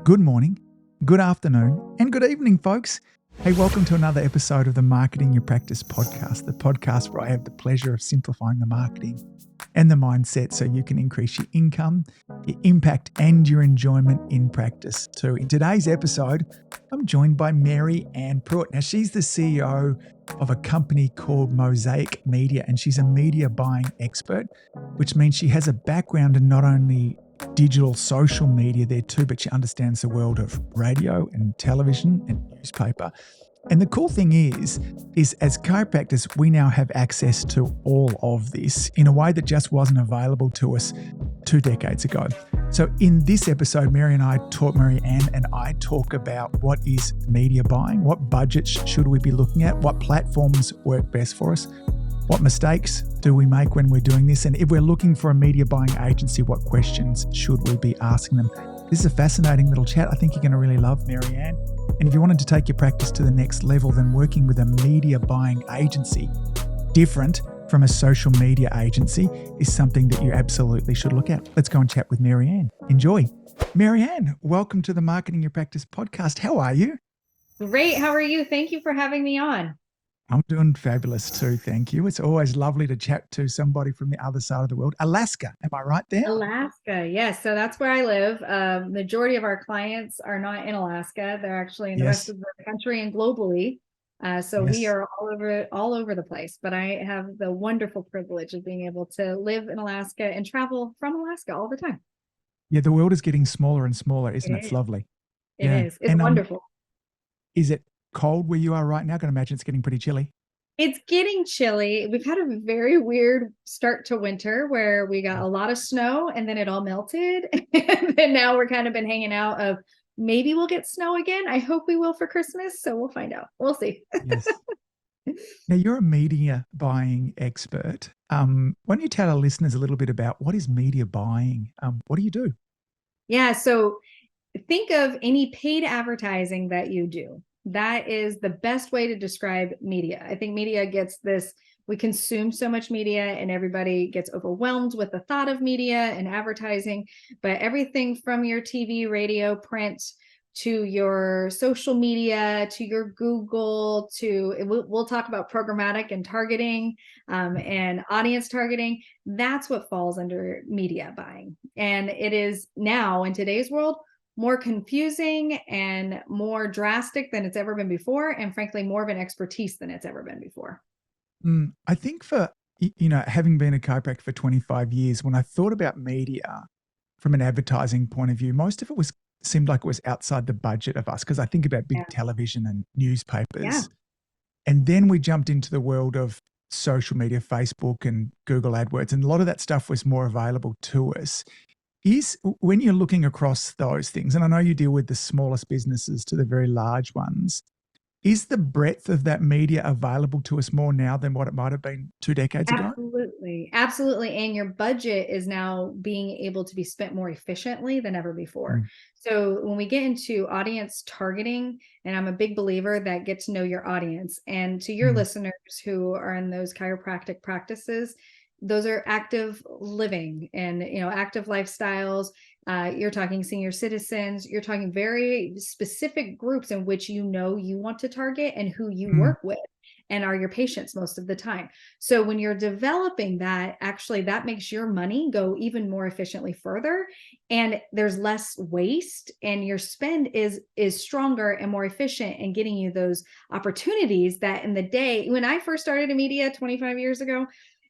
Good morning, good afternoon, and good evening, folks. Hey, welcome to another episode of the Marketing Your Practice podcast, the podcast where I have the pleasure of simplifying the marketing and the mindset so you can increase your income, your impact, and your enjoyment in practice too. In today's episode, I'm joined by Mary Ann Pruitt. Now, she's the CEO of a company called Mosaic Media, and she's a media buying expert, which means she has a background in not only digital social media there too, but she understands the world of radio and television and newspaper. And the cool thing is as chiropractors, we now have access to all of this in a way that just wasn't available to us 2 decades ago. So in this episode, Mary Ann and I talk about what is media buying, what budgets should we be looking at, what platforms work best for us, what mistakes do we make when we're doing this, and if we're looking for a media buying agency, what questions should we be asking them? This is a fascinating little chat. I think you're going to really love Mary Ann. And if you wanted to take your practice to the next level, then working with a media buying agency, different from a social media agency, is something that you absolutely should look at. Let's go and chat with Mary Ann. Enjoy. Mary Ann, welcome to the Marketing Your Practice podcast. How are you? Great. How are you? Thank you for having me on. I'm doing fabulous too, thank you. It's always lovely to chat to somebody from the other side of the world. Alaska, am I right there? Alaska, yes. So that's where I live. Majority of our clients are not in Alaska. They're actually in the rest of the country and globally. We are all over the place. But I have the wonderful privilege of being able to live in Alaska and travel from Alaska all the time. Yeah, the world is getting smaller and smaller, isn't it? It's lovely. It is. It's wonderful. Is it cold where you are right now? I can imagine it's getting pretty chilly. It's getting chilly. We've had a very weird start to winter where we got a lot of snow and then it all melted. And then now we're kind of been hanging out of maybe we'll get snow again. I hope we will for Christmas. So we'll find out. We'll see. Yes. Now, you're a media buying expert. Why don't you tell our listeners a little bit about what is media buying? What do you do? Yeah. So think of any paid advertising that you do. That is the best way to describe media. I think media gets this, we consume so much media and everybody gets overwhelmed with the thought of media and advertising, but everything from your TV, radio, print, to your social media, to your Google, we'll talk about programmatic and targeting and audience targeting. That's what falls under media buying. And it is now in today's world, more confusing and more drastic than it's ever been before. And frankly, more of an expertise than it's ever been before. I think for, having been a chiropractor for 25 years, when I thought about media from an advertising point of view, most of it seemed like it was outside the budget of us, because I think about big television and newspapers. Yeah. And then we jumped into the world of social media, Facebook and Google AdWords, and a lot of that stuff was more available to us. When you're looking across those things, and I know you deal with the smallest businesses to the very large ones, is the breadth of that media available to us more now than what it might have been 2 decades ago? Absolutely. And your budget is now being able to be spent more efficiently than ever before. So when we get into audience targeting, and I'm a big believer that get to know your audience, and to your listeners who are in those chiropractic practices, those are active living and active lifestyles. You're talking senior citizens, you're talking very specific groups in which you want to target and who you work with and are your patients most of the time. So when you're developing that, actually that makes your money go even more efficiently further, and there's less waste, and your spend is stronger and more efficient in getting you those opportunities that in the day, when I first started in media 25 years ago,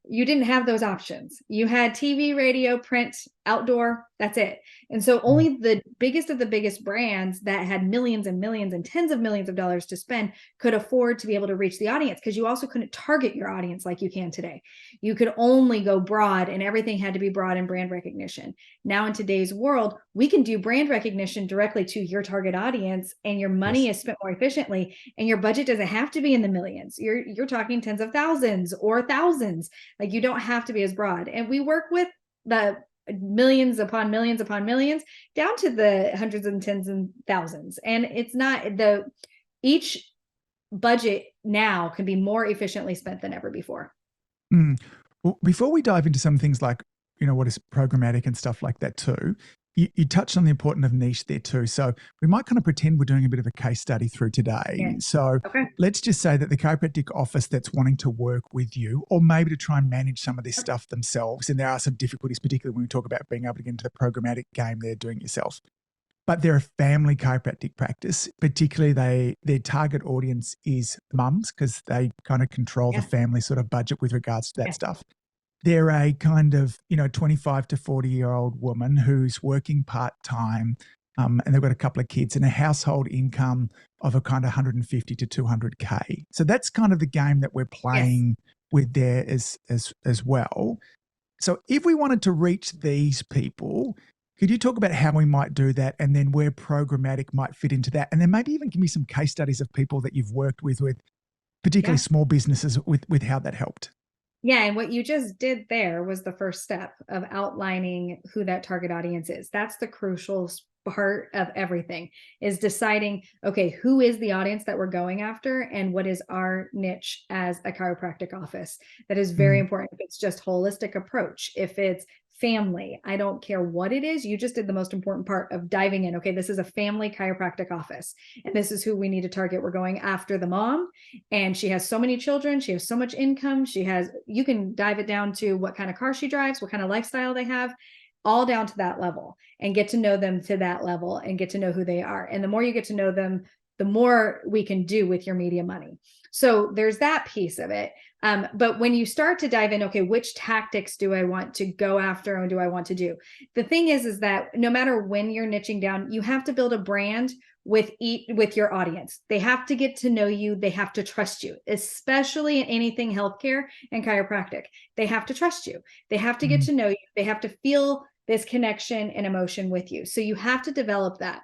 you didn't have those options. You had TV, radio, print, outdoor, that's it. And so only the biggest of the biggest brands that had millions and millions and tens of millions of dollars to spend could afford to be able to reach the audience, because you also couldn't target your audience like you can today. You could only go broad, and everything had to be broad and brand recognition. Now in today's world, we can do brand recognition directly to your target audience, and your money is spent more efficiently, and your budget doesn't have to be in the millions. You're talking tens of thousands or thousands. Like, you don't have to be as broad. And we work with the millions upon millions upon millions down to the hundreds and tens and thousands. And it's not each budget now can be more efficiently spent than ever before. Well, before we dive into some things like, what is programmatic and stuff like that too, You touched on the importance of niche there too. So we might kind of pretend we're doing a bit of a case study through today. Yeah. So Okay. let's just say that the chiropractic office that's wanting to work with you, or maybe to try and manage some of this stuff themselves, and there are some difficulties, particularly when we talk about being able to get into the programmatic game they're doing it yourself. But they're a family chiropractic practice, particularly their target audience is mums because they kind of control the Yeah. family sort of budget with regards to that Yeah. stuff. They're a kind of, 25 to 40-year-old woman who's working part-time, and they've got a couple of kids and a household income of a kind of 150 to 200K. So that's kind of the game that we're Yes. playing with there as well. So if we wanted to reach these people, could you talk about how we might do that and then where programmatic might fit into that? And then maybe even give me some case studies of people that you've worked with particularly Yeah. small businesses with how that helped. Yeah. And what you just did there was the first step of outlining who that target audience is. That's the crucial part of everything, is deciding, okay, who is the audience that we're going after and what is our niche as a chiropractic office. That is very important. If it's just holistic approach, if it's family, I don't care what it is, you just did the most important part of diving in. Okay, this is a family chiropractic office and this is who we need to target. We're going after the mom, and she has so many children, she has so much income, you can dive it down to what kind of car she drives, what kind of lifestyle they have, all down to that level, and get to know them to that level and get to know who they are. And the more you get to know them, the more we can do with your media money. So there's that piece of it. But when you start to dive in, okay, which tactics do I want to go after and do I want to do? The thing is that no matter when you're niching down, you have to build a brand with your audience. They have to get to know you. They have to trust you, especially in anything healthcare and chiropractic. They have to trust you. They have to get to know you. They have to feel this connection and emotion with you. So you have to develop that.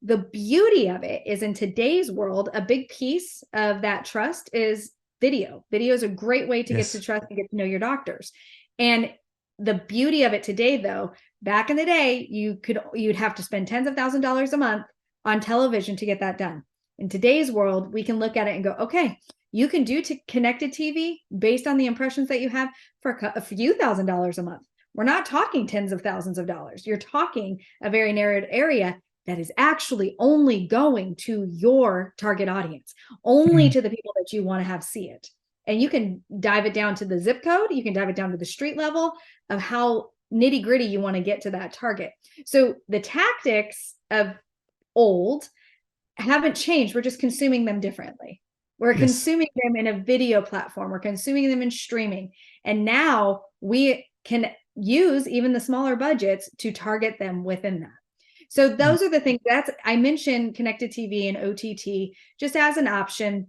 The beauty of it is, in today's world, a big piece of that trust is video. Video is a great way to get to trust and get to know your doctors. And the beauty of it today, though, back in the day, you'd have to spend tens of thousands of dollars a month on television to get that done. In today's world, we can look at it and go, okay, you can do connected TV based on the impressions that you have for a few $1,000s a month. We're not talking tens of thousands of dollars. You're talking a very narrowed area that is actually only going to your target audience, only to the people that you want to have see it. And you can dive it down to the zip code. You can dive it down to the street level of how nitty gritty you want to get to that target. So the tactics of old haven't changed. We're just consuming them differently. We're consuming them in a video platform. We're consuming them in streaming. And now we can use even the smaller budgets to target them within that. So those are the things I mentioned connected TV and OTT just as an option,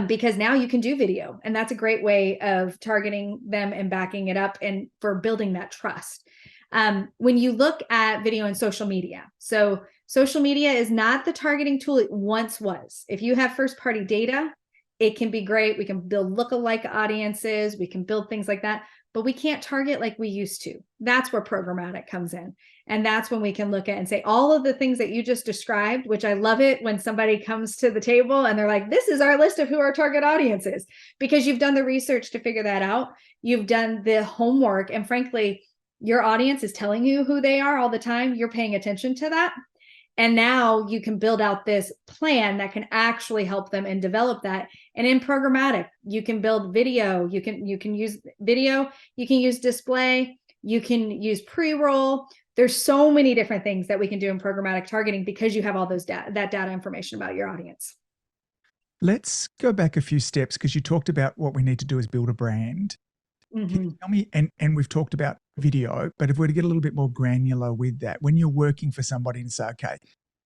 because now you can do video, and that's a great way of targeting them and backing it up and for building that trust. When you look at video and social media, so social media is not the targeting tool it once was. If you have first party data, it can be great. We can build lookalike audiences. We can build things like that, but we can't target like we used to. That's where programmatic comes in. And that's when we can look at and say all of the things that you just described, which I love it when somebody comes to the table and they're like, this is our list of who our target audience is, because you've done the research to figure that out. You've done the homework. And frankly, your audience is telling you who they are all the time. You're paying attention to that. And now you can build out this plan that can actually help them and develop that. And in programmatic, you can build video. You can use video. You can use display. You can use pre-roll. There's so many different things that we can do in programmatic targeting because you have all those that data information about your audience. Let's go back a few steps because you talked about what we need to do is build a brand. Can you tell me, and we've talked about video, but if we're to get a little bit more granular with that, when you're working for somebody and say, okay,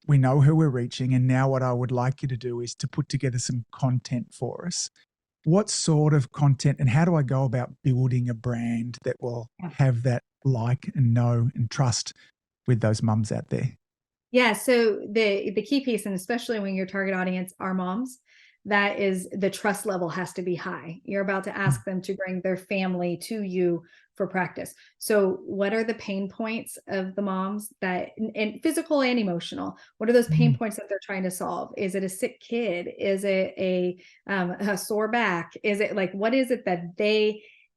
we know who we're reaching, and now what I would like you to do is to put together some content for us. What sort of content and how do I go about building a brand that will have that like and know and trust with those mums out there? Yeah. So the key piece, and especially when your target audience are moms, that is the trust level has to be high. You're about to ask them to bring their family to you for practice. So what are the pain points of the moms that, and physical and emotional, what are those pain points that they're trying to solve? Is it a sick kid? Is it a sore back? Is it like, what is it that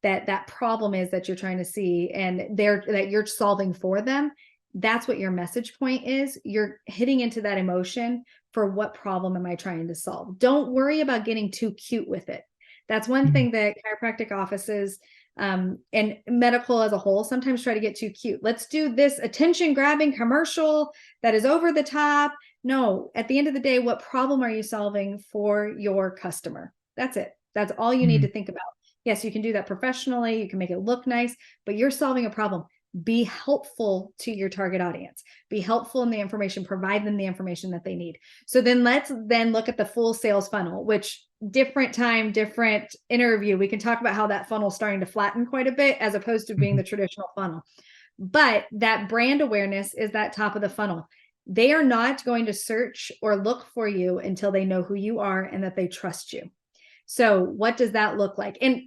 that problem is that you're trying to see and that you're solving for them? that's what your message point is. You're hitting into that emotion for what problem am I trying to solve? Don't worry about getting too cute with it. That's one thing that chiropractic offices and medical as a whole sometimes try to get too cute. Let's do this attention grabbing commercial that is over the top. No, at the end of the day, what problem are you solving for your customer? That's it. That's all you need to think about. Yes, you can do that professionally. You can make it look nice, but you're solving a problem. Be helpful to your target audience. Be helpful in the information, provide them the information that they need. So then let's then look at the full sales funnel, which different time, different interview, we can talk about how that funnel is starting to flatten quite a bit as opposed to being the traditional funnel. But that brand awareness is that top of the funnel. They are not going to search or look for you until they know who you are and that they trust you. So what does that look like? And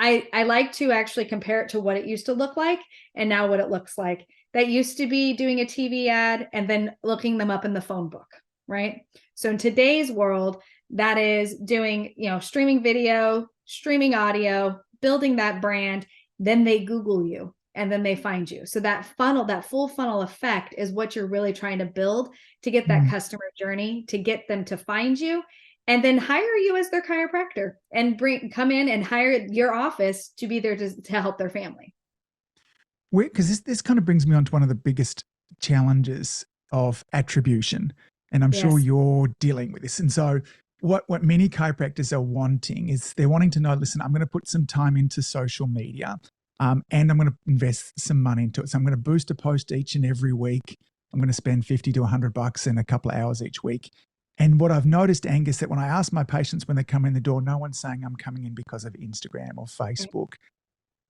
I like to actually compare it to what it used to look like and now what it looks like. That used to be doing a TV ad and then looking them up in the phone book, right? So in today's world, that is doing, streaming video, streaming audio, building that brand, then they Google you and then they find you. So that funnel, that full funnel effect is what you're really trying to build to get that customer journey, to get them to find you and then hire you as their chiropractor and come in and hire your office to be there to help their family. Because this kind of brings me on to one of the biggest challenges of attribution. And I'm sure you're dealing with this. And so what many chiropractors are wanting is they're wanting to know, listen, I'm going to put some time into social media and I'm going to invest some money into it. So I'm going to boost a post each and every week. I'm going to spend $50 to $100 in a couple of hours each week. And what I've noticed, Angus, that when I ask my patients when they come in the door, no one's saying I'm coming in because of Instagram or Facebook.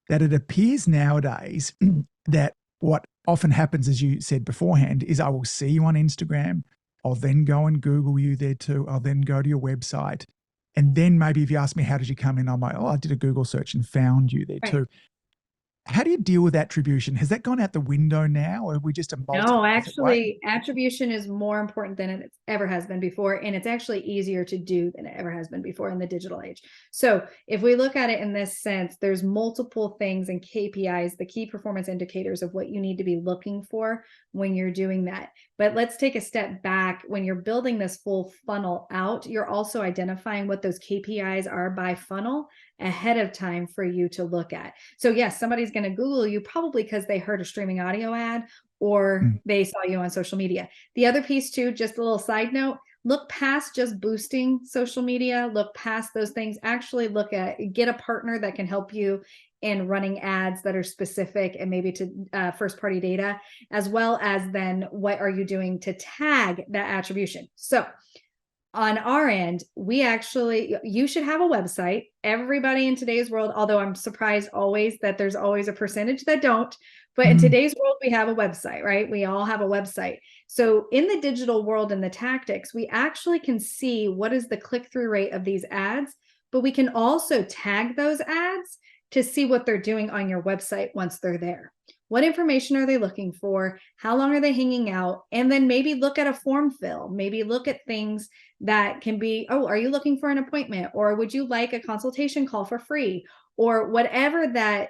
That it appears nowadays that what often happens, as you said beforehand, is I will see you on Instagram. I'll then go and Google you there too. I'll then go to your website. And then maybe if you ask me, how did you come in? I'm like, I did a Google search and found you there too. How do you deal with attribution? Has that gone out the window now, or are we just a No, actually, attribution is more important than it ever has been before, and it's actually easier to do than it ever has been before in the digital age. So if we look at it in this sense, there's multiple things and KPIs, the key performance indicators of what you need to be looking for when you're doing that. But let's take a step back. When you're building this full funnel out, you're also identifying what those KPIs are by funnel ahead of time for you to look at. So yes, somebody's going to Google you probably because they heard a streaming audio ad or they saw you on social media. The other piece too, just a little side note, look past just boosting social media, look past those things, actually get a partner that can help you in running ads that are specific and maybe to first party data, as well as then what are you doing to tag that attribution. So on our end, you should have a website. Everybody in today's world, although I'm surprised always that there's always a percentage that don't, but in today's world, we have a website, right? We all have a website. So in the digital world and the tactics, we actually can see what is the click-through rate of these ads, but we can also tag those ads to see what they're doing on your website once they're there. What information are they looking for? How long are they hanging out? And then maybe look at a form fill, maybe look at things that can be, are you looking for an appointment? Or would you like a consultation call for free? Or whatever that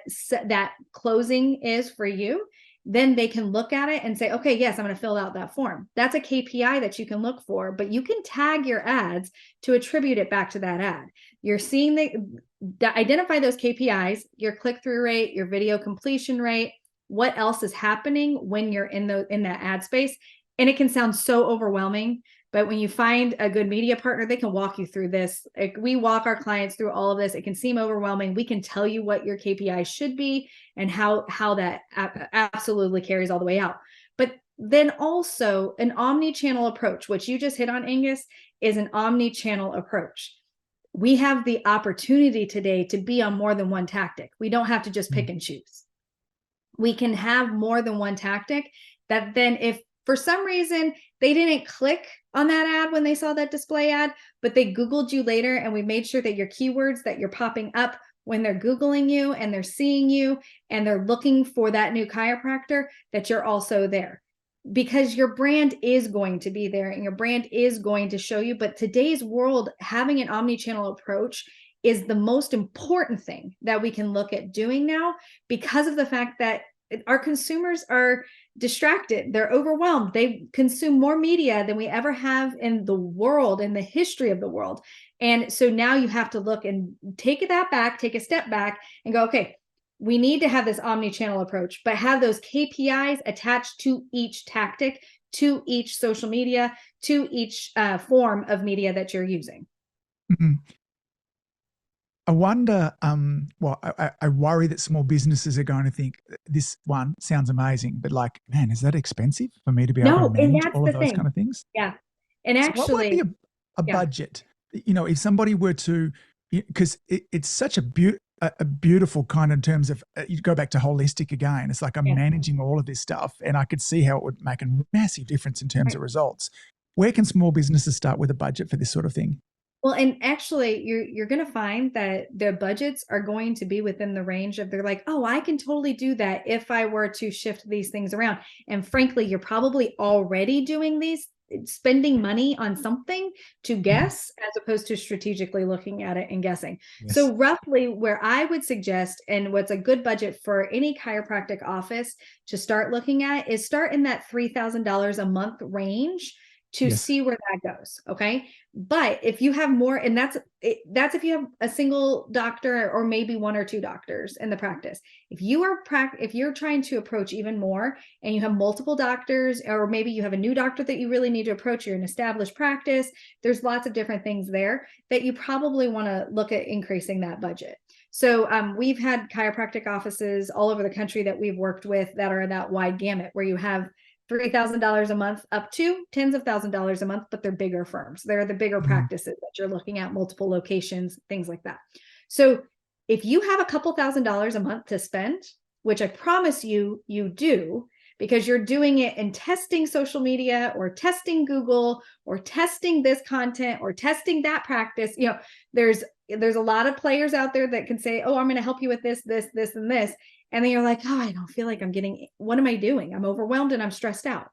closing is for you, then they can look at it and say, okay, yes, I'm going to fill out that form. That's a KPI that you can look for, but you can tag your ads to attribute it back to that ad. You're seeing identify those KPIs, your click-through rate, your video completion rate, what else is happening when you're in that ad space. And it can sound so overwhelming, but when you find a good media partner, they can walk you through this. We walk our clients through all of this. It can seem overwhelming. We can tell you what your KPI should be and how that absolutely carries all the way out. But then also an omni-channel approach, which you just hit on, Angus, is an omni-channel approach. We have the opportunity today to be on more than one tactic. We don't have to just pick and choose. We can have more than one tactic that then if for some reason they didn't click on that ad when they saw that display ad, but they Googled you later and we made sure that your keywords that you're popping up when they're Googling you and they're seeing you and they're looking for that new chiropractor, that you're also there. Because your brand is going to be there and your brand is going to show you. But today's world, having an omni-channel approach is the most important thing that we can look at doing now, because of the fact that our consumers are distracted. They're overwhelmed. They consume more media than we ever have in the world, in the history of the world. And so now you have to look and take a step back and go, okay, we need to have this omni-channel approach, but have those KPIs attached to each tactic, to each social media, to each form of media that you're using. Mm-hmm. I wonder, I worry that small businesses are going to think this one sounds amazing, but like, man, is that expensive for me to be able to No, and manage that's all the of those thing. kind of things? Yeah. And So what might be actually, a yeah, budget? If somebody were to, because it's such a beautiful kind in terms of, you go back to holistic again. It's like I'm yeah. managing all of this stuff, and I could see how it would make a massive difference in terms Right. of results. Where can small businesses start with a budget for this sort of thing? Well, and actually, you're going to find that their budgets are going to be within the range of, they're like, oh, I can totally do that if I were to shift these things around. And frankly, you're probably already doing these, spending money on something to guess, as opposed to strategically looking at it and guessing. Yes. So roughly where I would suggest, and what's a good budget for any chiropractic office to start looking at, is start in that $3,000 a month range to Yes. see where that goes. Okay. But if you have more, and that's if you have a single doctor or maybe one or two doctors in the practice. If you're trying to approach even more, and you have multiple doctors, or maybe you have a new doctor that you really need to approach, you're an established practice, there's lots of different things there that you probably want to look at increasing that budget. So we've had chiropractic offices all over the country that we've worked with that are that wide gamut, where you have $3,000 a month up to tens of $1,000s a month, but they're bigger firms. They're the bigger practices that you're looking at, multiple locations, things like that. So if you have a couple $1,000s a month to spend, which I promise you do, because you're doing it and testing social media or testing Google or testing this content or testing that practice, there's a lot of players out there that can say, oh, I'm going to help you with this, and this. And then you're like, oh, I don't feel like what am I doing? I'm overwhelmed and I'm stressed out.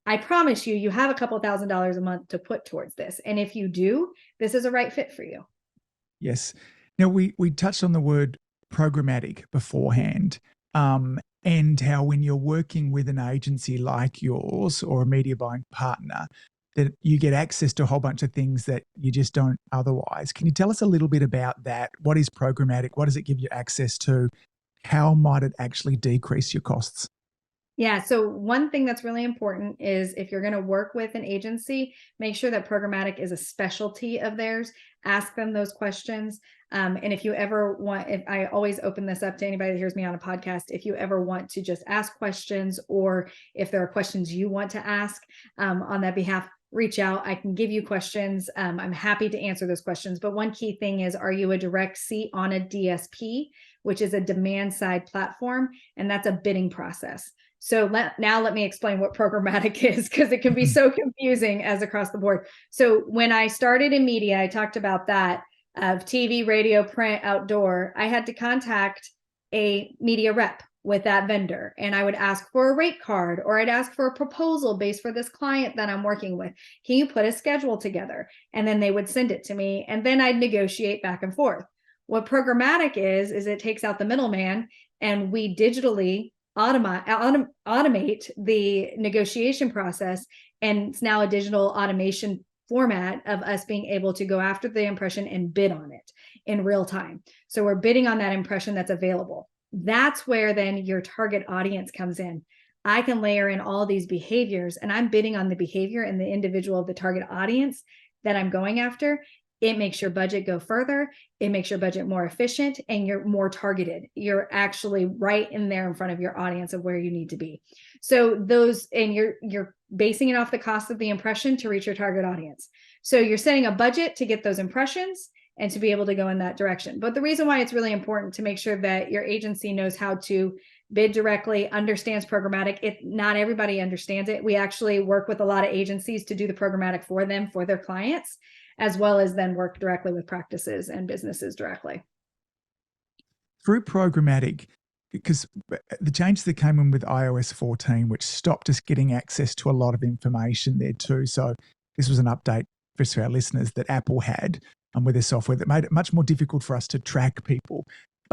I promise you, you have a couple $1,000s a month to put towards this. And if you do, this is a right fit for you. Yes. Now, we touched on the word programmatic beforehand, and how when you're working with an agency like yours or a media buying partner, that you get access to a whole bunch of things that you just don't otherwise. Can you tell us a little bit about that? What is programmatic? What does it give you access to? How might it actually decrease your costs? Yeah. So one thing that's really important is, if you're going to work with an agency, make sure that programmatic is a specialty of theirs. Ask them those questions. And if you ever want, if I always open this up to anybody that hears me on a podcast, if you ever want to just ask questions, or if there are questions you want to ask on that behalf, reach out. I can give you questions. I'm happy to answer those questions. But one key thing is, are you a direct seat on a DSP, which is a demand side platform? And that's a bidding process. So now let me explain what programmatic is, because it can be so confusing as across the board. So when I started in media, I talked about that of TV, radio, print, outdoor. I had to contact a media rep with that vendor, and I would ask for a rate card, or I'd ask for a proposal based for this client that I'm working with. Can you put a schedule together? And then they would send it to me, and then I'd negotiate back and forth. What programmatic is it takes out the middleman, and we digitally automate the negotiation process. And it's now a digital automation format of us being able to go after the impression and bid on it in real time. So we're bidding on that impression that's available. That's where then your target audience comes in. I can layer in all these behaviors, and I'm bidding on the behavior and the individual of the target audience that I'm going after. It makes your budget go further. It makes your budget more efficient, and you're more targeted. You're actually right in there in front of your audience of where you need to be. So you're basing it off the cost of the impression to reach your target audience. So you're setting a budget to get those impressions and to be able to go in that direction. But the reason why it's really important to make sure that your agency knows how to bid directly, understands programmatic. Not everybody understands it. We actually work with a lot of agencies to do the programmatic for them, for their clients, as well as then work directly with practices and businesses directly. Through programmatic, because the changes that came in with iOS 14, which stopped us getting access to a lot of information there too. So this was an update for our listeners that Apple had with their software that made it much more difficult for us to track people.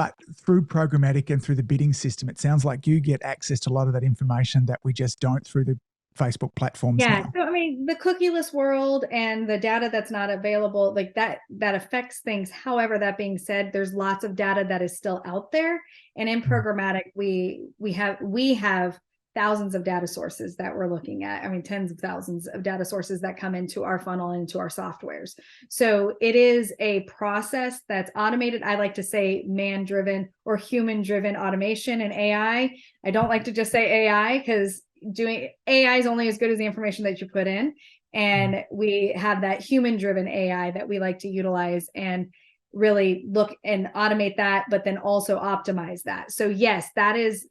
But through programmatic and through the bidding system, it sounds like you get access to a lot of that information that we just don't through the Facebook platforms Yeah. now. So, I mean, the cookieless world and the data that's not available, like that affects things. However, that being said, there's lots of data that is still out there. And in programmatic, we have thousands of data sources that we're looking at. I mean, tens of thousands of data sources that come into our funnel and into our softwares. So it is a process that's automated. I like to say man-driven or human-driven automation and AI. I don't like to just say AI because doing AI is only as good as the information that you put in. And we have that human-driven AI that we like to utilize and really look and automate that, but then also optimize that. So yes, that is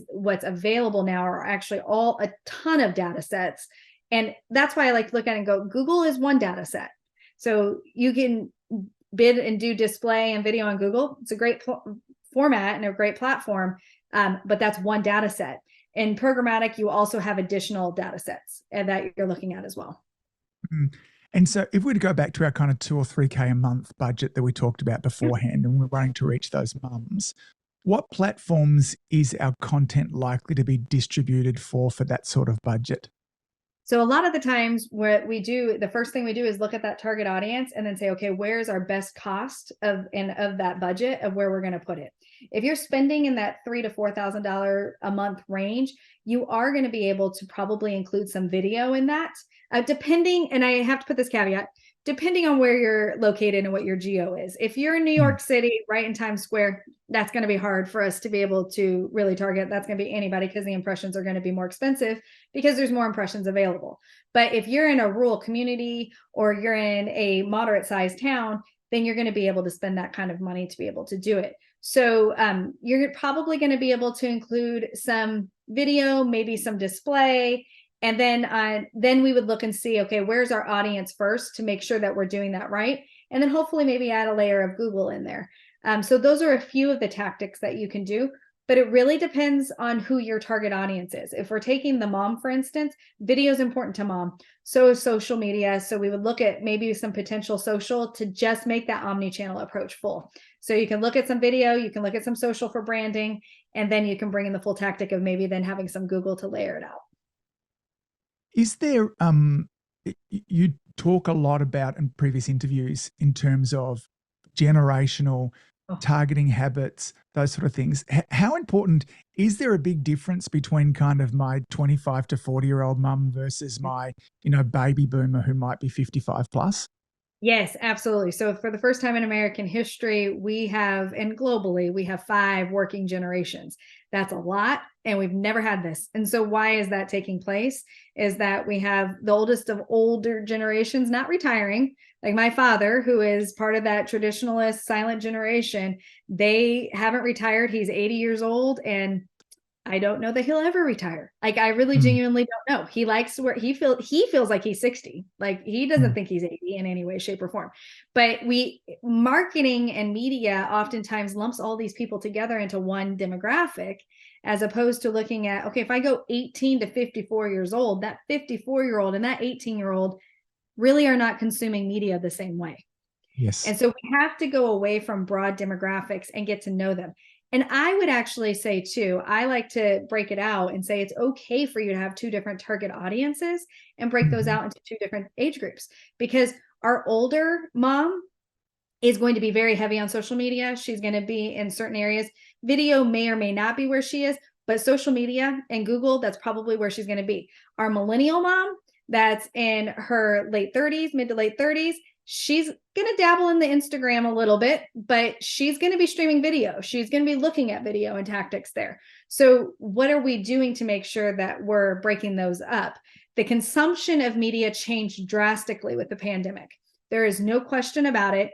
what's available now, are actually a ton of data sets. And that's why I like to look at it and go, Google is one data set. So you can bid and do display and video on Google. It's a great format and a great platform, but that's one data set. In programmatic, you also have additional data sets that you're looking at as well. And so if we were to go back to our kind of 2 or 3K a month budget that we talked about beforehand, and we're running to reach those mums, what platforms is our content likely to be distributed for that sort of budget? So a lot of the times what we do, the first thing we do is look at that target audience and then say, okay, where's our best cost of that budget of where we're going to put it. If you're spending in that $3,000 to $4,000 a month range, you are going to be able to probably include some video in that, depending, and I have to put this caveat, depending on where you're located and what your geo is. If you're in New York City, right in Times Square, that's going to be hard for us to be able to really target. That's going to be anybody, because the impressions are going to be more expensive because there's more impressions available. But if you're in a rural community or you're in a moderate sized town, then you're going to be able to spend that kind of money to be able to do it. So you're probably going to be able to include some video, maybe some display. And then we would look and see, okay, where's our audience first to make sure that we're doing that right. And then hopefully maybe add a layer of Google in there. So those are a few of the tactics that you can do, but it really depends on who your target audience is. If we're taking the mom, for instance, video is important to mom. So is social media. So we would look at maybe some potential social to just make that omni-channel approach full. So you can look at some video, you can look at some social for branding, and then you can bring in the full tactic of maybe then having some Google to layer it out. Is there, you talk a lot about in previous interviews in terms of generational targeting habits, those sort of things. How important, is there a big difference between kind of my 25 to 40-year-old mum versus my, baby boomer who might be 55 plus? Yes, absolutely. So for the first time in American history, we have, and globally, we have 5 working generations. That's a lot, and we've never had this. And so why is that taking place? Is that we have the oldest of older generations not retiring, like my father, who is part of that traditionalist silent generation. They haven't retired. He's 80 years old, and I don't know that he'll ever retire. Like, I really genuinely don't know. He likes where he feels like he's 60. Like, he doesn't think he's 80 in any way, shape, or form. But marketing and media oftentimes lumps all these people together into one demographic, as opposed to looking at, okay, if I go 18 to 54 years old, that 54-year-old and that 18-year-old really are not consuming media the same way. Yes. And so we have to go away from broad demographics and get to know them. And I would actually say too, I like to break it out and say it's okay for you to have 2 different target audiences and break those out into 2 different age groups, because our older mom is going to be very heavy on social media. She's going to be in certain areas. Video may or may not be where she is, but social media and Google, that's probably where she's going to be. Our millennial mom, that's in her late 30s, mid to late 30s, she's going to dabble in the Instagram a little bit, but she's going to be streaming video. She's going to be looking at video and tactics there. So what are we doing to make sure that we're breaking those up? The consumption of media changed drastically with the pandemic. There is no question about it.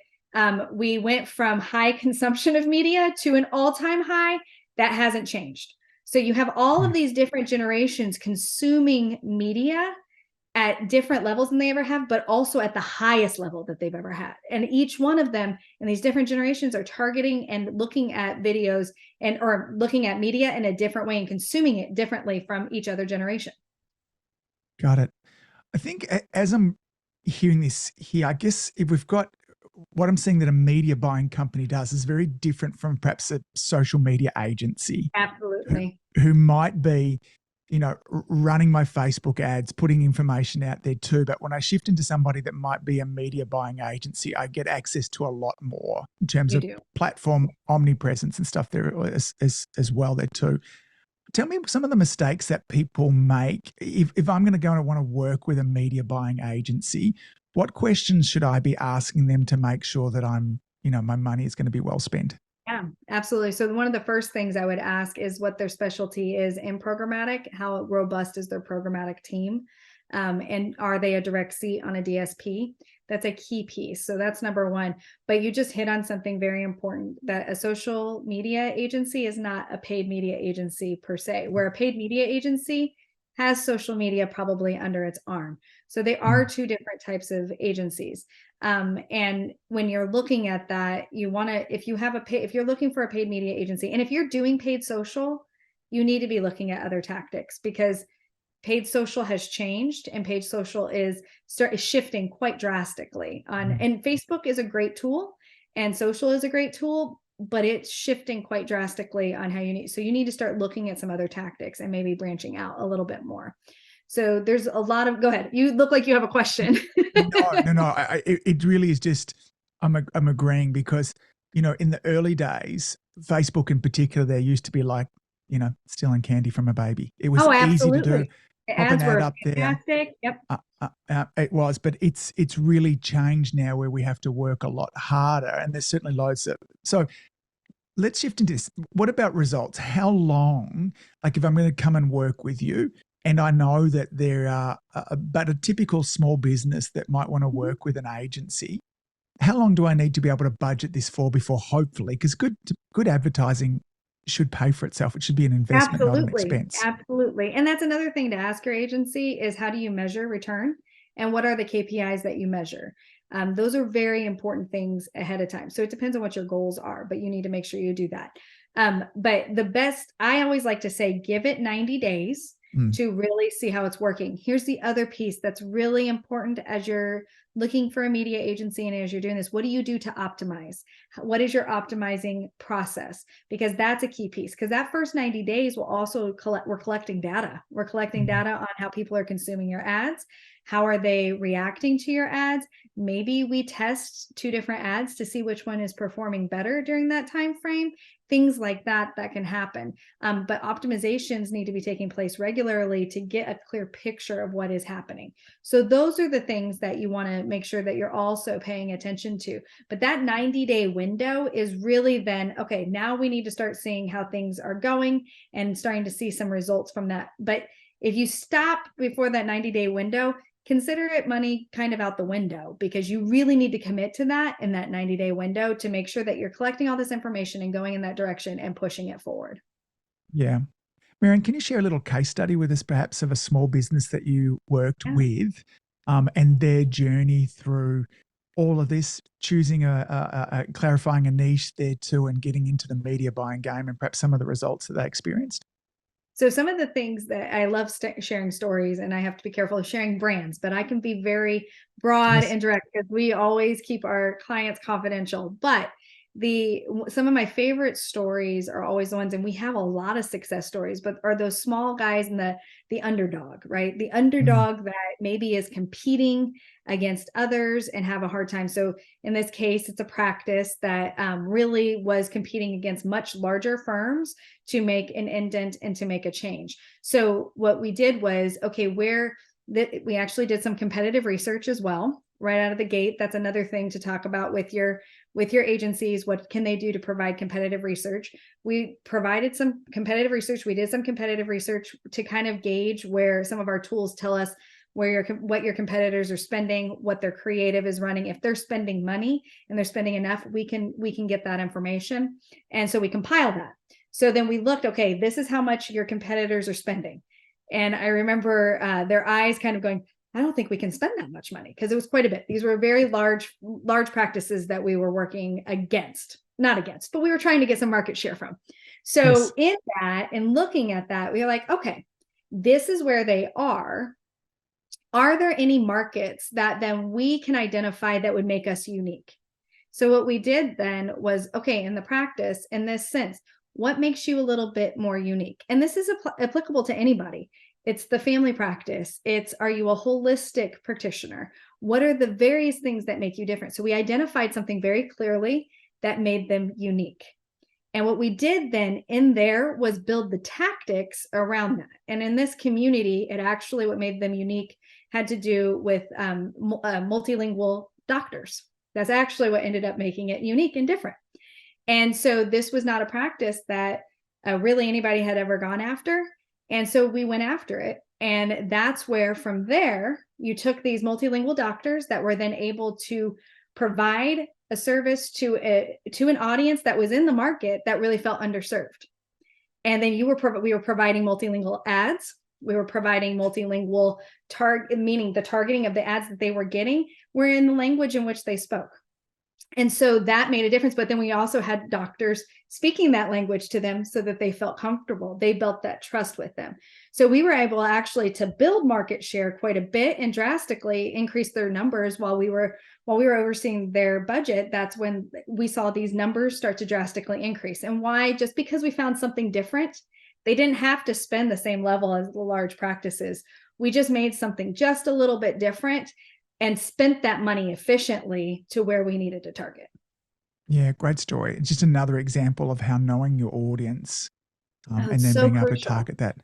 We went from high consumption of media to an all-time high. That hasn't changed. So you have all of these different generations consuming media at different levels than they ever have, but also at the highest level that they've ever had. And each one of them in these different generations are targeting and looking at videos or looking at media in a different way and consuming it differently from each other generation. Got it. I think as I'm hearing this here, I guess if we've got what I'm seeing that a media buying company does is very different from perhaps a social media agency Absolutely. who might be, running my Facebook ads, putting information out there too. But when I shift into somebody that might be a media buying agency, I get access to a lot more in terms You of do. platform omnipresence and stuff there as well there too. Tell me some of the mistakes that people make. If I'm going to go and want to work with a media buying agency, what questions should I be asking them to make sure that my money is going to be well spent? Yeah, absolutely. So one of the first things I would ask is what their specialty is in programmatic, how robust is their programmatic team, and are they a direct seat on a DSP? That's a key piece. So that's number one. But you just hit on something very important, that a social media agency is not a paid media agency per se, where a paid media agency has social media probably under its arm. So they are two different types of agencies. And when you're looking at that, you want to, if you're looking for a paid media agency, and if you're doing paid social, you need to be looking at other tactics, because paid social has changed and paid social is shifting quite drastically and Facebook is a great tool and social is a great tool, but it's shifting quite drastically on how you need to start looking at some other tactics and maybe branching out a little bit more. So there's a lot of, go ahead. You look like you have a question. No. It really is just, I'm agreeing because, in the early days, Facebook in particular, there used to be like, stealing candy from a baby. It was easy to do. The Pop an ads ad were up there. fantastic. Yep. It was, but it's really changed now where we have to work a lot harder, and there's certainly loads of. So let's shift into this. What about results? How long, like if I'm going to come and work with you, and I know that there are, but a typical small business that might want to work with an agency, how long do I need to be able to budget this for before hopefully, because good advertising should pay for itself. It should be an investment, not an expense. Absolutely. And that's another thing to ask your agency is, how do you measure return and what are the KPIs that you measure? Those are very important things ahead of time. So it depends on what your goals are, but you need to make sure you do that. But the best, I always like to say, give it 90 days to really see how it's working. Here's the other piece that's really important as you're looking for a media agency and as you're doing this. What do you do to optimize? What is your optimizing process? Because that's a key piece, because that first 90 days will also we're collecting data. We're collecting data on how people are consuming your ads. How are they reacting to your ads? Maybe we test 2 different ads to see which one is performing better during that time frame. Things like that can happen. But optimizations need to be taking place regularly to get a clear picture of what is happening. So those are the things that you want to make sure that you're also paying attention to. But that 90-day window is really then, okay, now we need to start seeing how things are going and starting to see some results from that. But if you stop before that 90-day window, consider it money kind of out the window, because you really need to commit to that in that 90-day window to make sure that you're collecting all this information and going in that direction and pushing it forward. Yeah. Mary Ann, can you share a little case study with us perhaps of a small business that you worked with and their journey through all of this, choosing clarifying a niche there too and getting into the media buying game, and perhaps some of the results that they experienced? So some of the things that I love sharing stories, and I have to be careful of sharing brands, but I can be very broad and direct because we always keep our clients confidential. But some of my favorite stories are always the ones, and we have a lot of success stories, but are those small guys and the underdog, right? The underdog that maybe is competing against others and have a hard time. So in this case, it's a practice that really was competing against much larger firms to make an indent and to make a change. So what we did was, okay, we actually did some competitive research as well, right out of the gate. That's another thing to talk about with your agencies. What can they do to provide competitive research? We provided some competitive research. We did some competitive research to kind of gauge where some of our tools tell us what your competitors are spending, what their creative is running. If they're spending money and they're spending enough, we can get that information. And so we compile that. So then we looked, okay, this is how much your competitors are spending. And I remember their eyes kind of going, I don't think we can spend that much money, because it was quite a bit. These were very large practices that we were working not against, but we were trying to get some market share from. So in that, and looking at that, we were like, okay, this is where they are. Are there any markets that then we can identify that would make us unique? So what we did then was, okay, in the practice, in this sense, what makes you a little bit more unique? And this is applicable to anybody. It's the family practice. Are you a holistic practitioner? What are the various things that make you different? So we identified something very clearly that made them unique. And what we did then in there was build the tactics around that. And in this community, it actually, what made them unique had to do with multilingual doctors. That's actually what ended up making it unique and different. And so this was not a practice that really anybody had ever gone after. And so we went after it. And that's where from there, you took these multilingual doctors that were then able to provide a service to an audience that was in the market that really felt underserved. And then we were providing multilingual ads. We were providing multilingual meaning the targeting of the ads that they were getting were in the language in which they spoke. And so that made a difference. But then we also had doctors speaking that language to them so that they felt comfortable. They built that trust with them. So we were able actually to build market share quite a bit and drastically increase their numbers while we were overseeing their budget. That's when we saw these numbers start to drastically increase. And why? Just because we found something different. They didn't have to spend the same level as the large practices. We just made something just a little bit different and spent that money efficiently to where we needed to target. Yeah, great story. It's just another example of how knowing your audience and then so being able to crucial. target that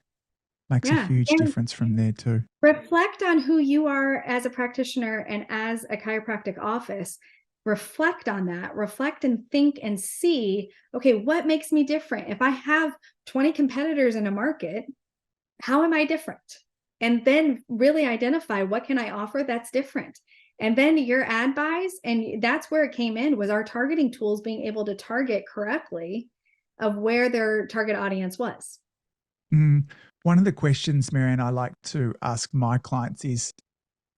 makes a huge difference from there too. Reflect on who you are as a practitioner and as a chiropractic office. Reflect on that. Reflect and think and see, okay, what makes me different? If I have 20 competitors in a market, how am I different? And then really identify what can I offer that's different. And then your ad buys, and that's where it came in, was our targeting tools being able to target correctly of where their target audience was. One of the questions, Mary Ann, I like to ask my clients is,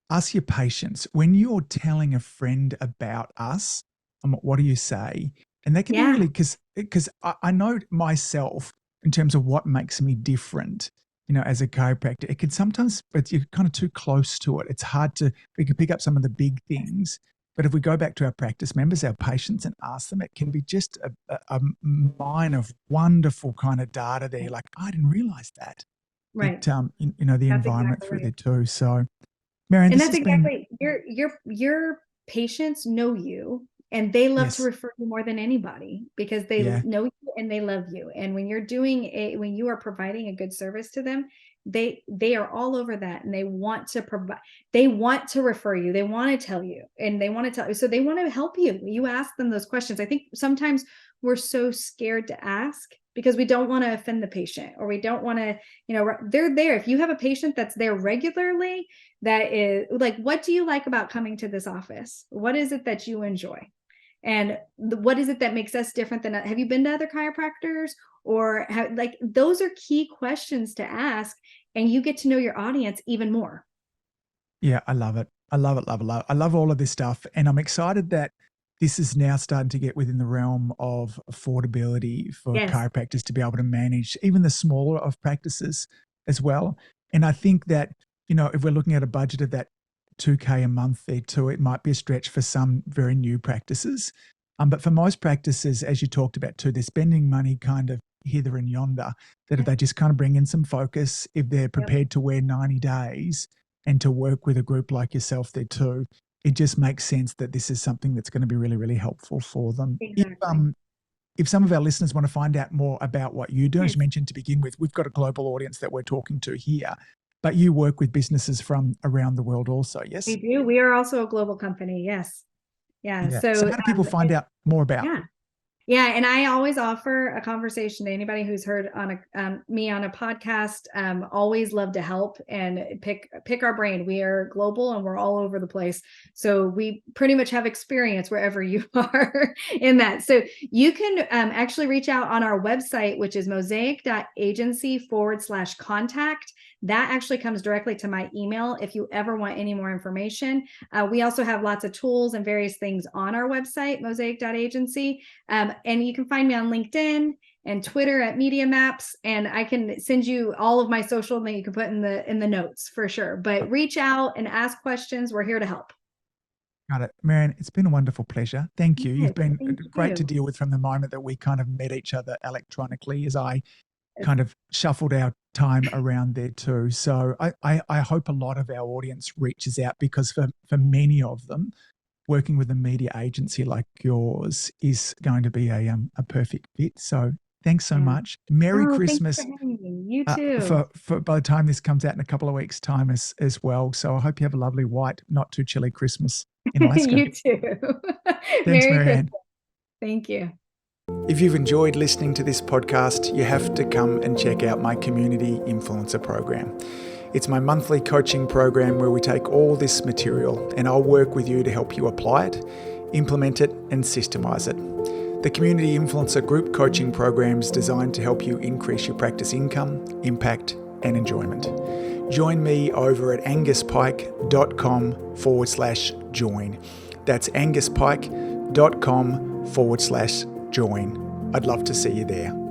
ask your patients, when you're telling a friend about us, what do you say? And that can be really, because I know myself in terms of what makes me different, as a chiropractor, it can sometimes, but you're kind of too close to it. It's hard we can pick up some of the big things, but if we go back to our practice members, our patients, and ask them, it can be just a mine of wonderful kind of data there. Like, I didn't realize that. Right. The That's environment exactly through right. there too. So, Mary Ann, And this that's has been, exactly your patients know you, and they love to yes, refer you more than anybody because they yeah, know you and they love you. And when you are providing a good service to them, they are all over that, and they want to provide. They want to refer you. They want to tell you, and they want to tell you. So they want to help you. You ask them those questions. I think sometimes we're so scared to ask because we don't want to offend the patient, or we don't want to, they're there. If you have a patient that's there regularly, that is like, what do you like about coming to this office? What is it that you enjoy? And what is it that makes us different than, have you been to other chiropractors? Or those are key questions to ask, and you get to know your audience even more. yeah, I love it. I love it, love it, love it. I love all of this stuff. And I'm excited that this is now starting to get within the realm of affordability for Yes. chiropractors to be able to manage even the smaller of practices as well. And I think that, if we're looking at a budget of that $2K a month there too, it might be a stretch for some very new practices. But for most practices, as you talked about too, they're spending money kind of hither and yonder, that if they just kind of bring in some focus, if they're prepared to wear 90 days and to work with a group like yourself there too, it just makes sense that this is something that's going to be really, really helpful for them. Exactly. If some of our listeners want to find out more about what you do, as you mentioned to begin with, we've got a global audience that we're talking to here, but you work with businesses from around the world also, yes? We do. We are also a global company. Yes. Yeah. Yeah. So So how do people find out more about? Yeah, and I always offer a conversation to anybody who's heard me on a podcast. Always love to help and pick our brain. We are global and we're all over the place, so we pretty much have experience wherever you are in that. So you can actually reach out on our website, which is mosaic.agency/contact. That actually comes directly to my email if you ever want any more information. We also have lots of tools and various things on our website, mosaic.agency. And you can find me on LinkedIn and Twitter at Media Maps, and I can send you all of my social that you can put in the notes for sure. But reach out and ask questions. We're here to help. Got it. Mary Ann, it's been a wonderful pleasure. Thank you. You've Yes, been thank great to you. deal with from the moment that we kind of met each other electronically as I It's- kind of shuffled our time around there too. So I hope a lot of our audience reaches out, because for many of them, working with a media agency like yours is going to be a perfect fit. So thanks so Yeah. much. Merry Oh, thank you Christmas for having me. You too. for by the time this comes out in a couple of weeks' time as well. So I hope you have a lovely, white, not too chilly Christmas in Alaska. You too. Thanks, Merry Mary Ann. Christmas. Thank you. If you've enjoyed listening to this podcast, you have to come and check out my Community Influencer Program. It's my monthly coaching program where we take all this material and I'll work with you to help you apply it, implement it, and systemize it. The Community Influencer Group Coaching Program is designed to help you increase your practice income, impact, and enjoyment. Join me over at anguspyke.com/join. That's anguspyke.com/join. I'd love to see you there.